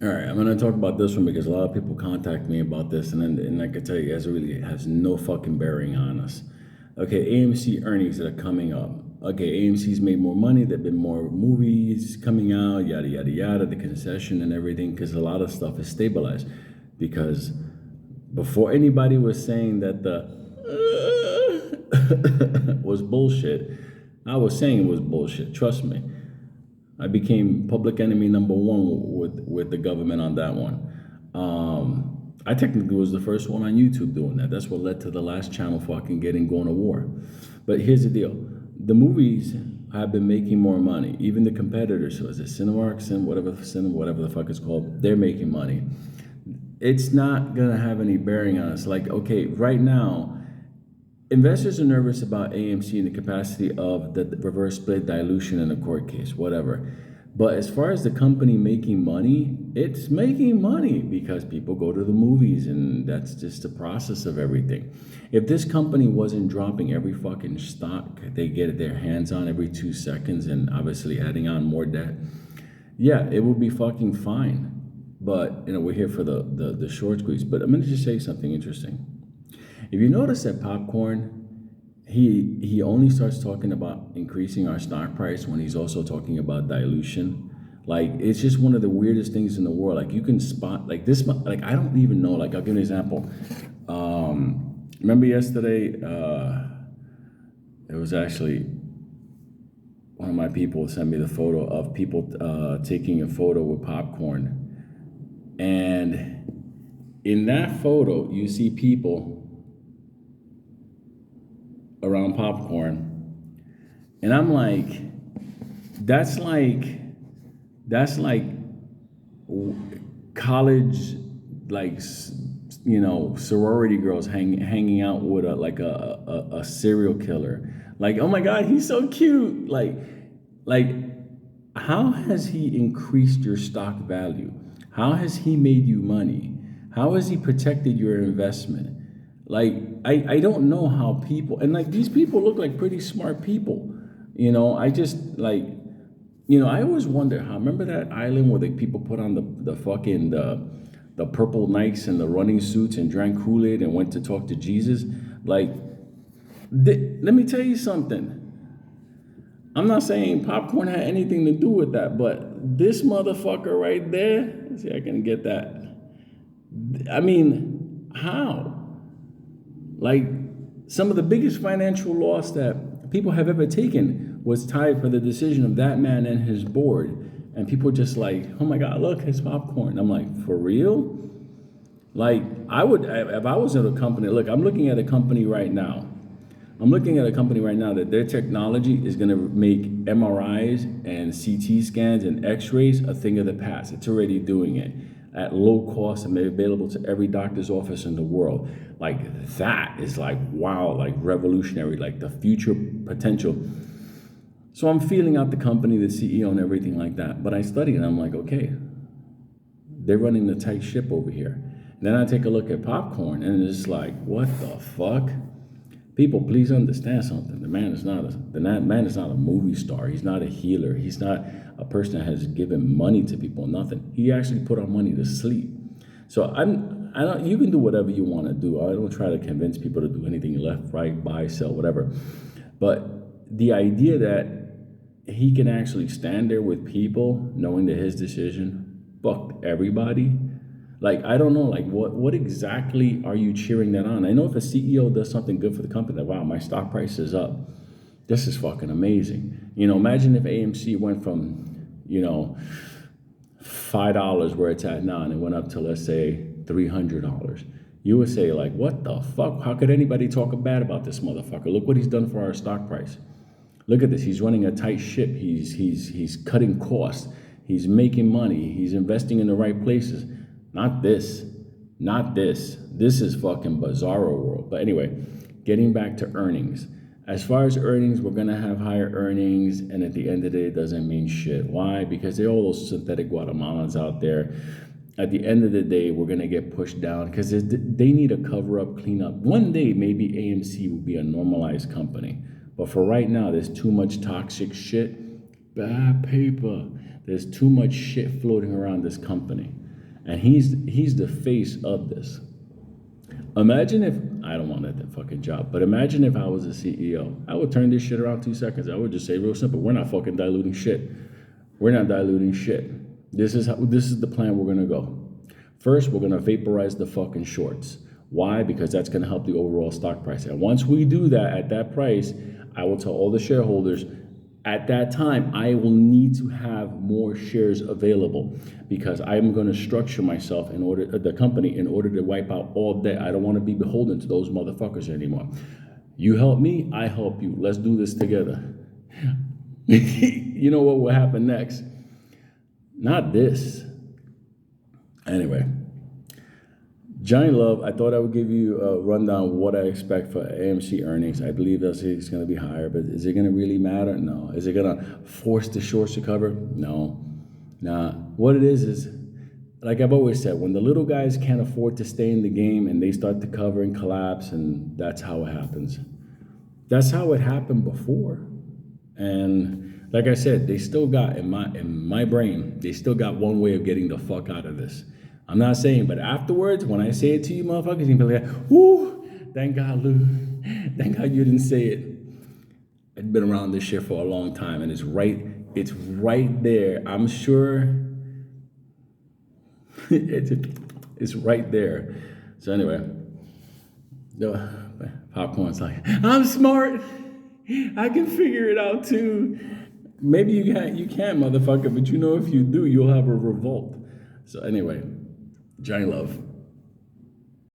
All right, I'm gonna talk about this one because a lot of people contact me about this, and I can tell you guys, it really has no fucking bearing on us. Okay, AMC earnings that are coming up. Okay, AMC's made more money. There've been more movies coming out, yada yada yada. The concession and everything, because a lot of stuff is stabilized. Because before anybody was saying that the was bullshit, I was saying it was bullshit. Trust me. I became public enemy number one with the government on that one. I technically was the first one on YouTube doing that. That's what led to the last channel fucking going to war. But here's the deal: the movies have been making more money. Even the competitors, so is it Cinemark, whatever the fuck it's called, they're making money. It's not gonna have any bearing on us. Like, okay, right now, investors are nervous about AMC and the capacity of the reverse split dilution in a court case, whatever. But as far as the company making money, it's making money because people go to the movies, and that's just the process of everything. If this company wasn't dropping every fucking stock they get their hands on every 2 seconds and obviously adding on more debt, yeah, it would be fucking fine. But we're here for the short squeeze. But I'm gonna just say something interesting. If you notice that Popcorn, he only starts talking about increasing our stock price when he's also talking about dilution. Like, it's just one of the weirdest things in the world. Like, you can spot like this. Like, I don't even know. Like, I'll give you an example. Remember yesterday? It was actually one of my people sent me the photo of people taking a photo with popcorn, and in that photo, you see people around popcorn, and I'm like, that's like college, like, sorority girls hanging out with a serial killer. Like, oh my god, he's so cute. Like how has he increased your stock value? How has he made you money? How has he protected your investment? Like, I don't know how people, and like, these people look like pretty smart people. I just like, I always wonder how, remember that island where the people put on the fucking, the purple Nikes and the running suits and drank Kool-Aid and went to talk to Jesus? Like, let me tell you something. I'm not saying popcorn had anything to do with that, but this motherfucker right there, let's see, I can get that. I mean, how? Like, some of the biggest financial loss that people have ever taken was tied for the decision of that man and his board. And people just like, oh my God, look, it's popcorn. I'm like, for real? Like, if I was at a company, look, I'm looking at a company right now. That their technology is going to make MRIs and CT scans and X-rays a thing of the past. It's already doing it at low cost and made available to every doctor's office in the world. Like, that is like, wow, like revolutionary, like the future potential. So I'm feeling out the company, the CEO and everything like that. But I study and I'm like, okay, they're running the tight ship over here. And then I take a look at popcorn and it's like, what the fuck? People, please understand something. The man is not a movie star. He's not a healer. He's not a person that has given money to people. Nothing. He actually put our money to sleep. So I don't. You can do whatever you want to do. I don't try to convince people to do anything left, right, buy, sell, whatever. But the idea that he can actually stand there with people, knowing that his decision fucked everybody. Like, I don't know, like, what exactly are you cheering that on? I know if a CEO does something good for the company, like, wow, my stock price is up. This is fucking amazing. Imagine if AMC went from, $5 where it's at now and it went up to, let's say, $300. You would say, like, what the fuck? How could anybody talk bad about this motherfucker? Look what he's done for our stock price. Look at this. He's running a tight ship. He's cutting costs. He's making money. He's investing in the right places. Not this. This is fucking bizarro world. But anyway, getting back to earnings. As far as earnings, we're going to have higher earnings. And at the end of the day, it doesn't mean shit. Why? Because there are all those synthetic Guatemalans out there. At the end of the day, we're going to get pushed down because they need a cover up, clean up. One day, maybe AMC will be a normalized company. But for right now, there's too much toxic shit. Bad paper. There's too much shit floating around this company. and he's the face of this. Imagine if I don't want that fucking job, but imagine if I was a CEO. I would turn this shit around 2 seconds. I would just say real simple: we're not fucking diluting shit. We're not diluting shit. This is the plan we're gonna go. First, we're gonna vaporize the fucking shorts. Why? Because that's gonna help the overall stock price. And once we do that at that price, I will tell all the shareholders at that time, I will need to have more shares available because I'm going to structure myself the company in order to wipe out all debt. I don't want to be beholden to those motherfuckers anymore. You help me, I help you. Let's do this together. You know what will happen next? Not this. Anyway. Johnny Love, I thought I would give you a rundown of what I expect for AMC earnings. I believe it's going to be higher, but is it going to really matter? No. Is it going to force the shorts to cover? No. Nah. What it is, like I've always said, when the little guys can't afford to stay in the game and they start to cover and collapse, and that's how it happens. That's how it happened before. And like I said, they still got, in my brain, they still got one way of getting the fuck out of this. I'm not saying, but afterwards, when I say it to you motherfuckers, you'll be like, whoo, thank God, Lou. Thank God you didn't say it. I've been around this shit for a long time, and it's right there. I'm sure it's right there. So anyway, the popcorn's like, I'm smart. I can figure it out too. Maybe you can't, motherfucker, but you know if you do, you'll have a revolt. So anyway, Johnny Love.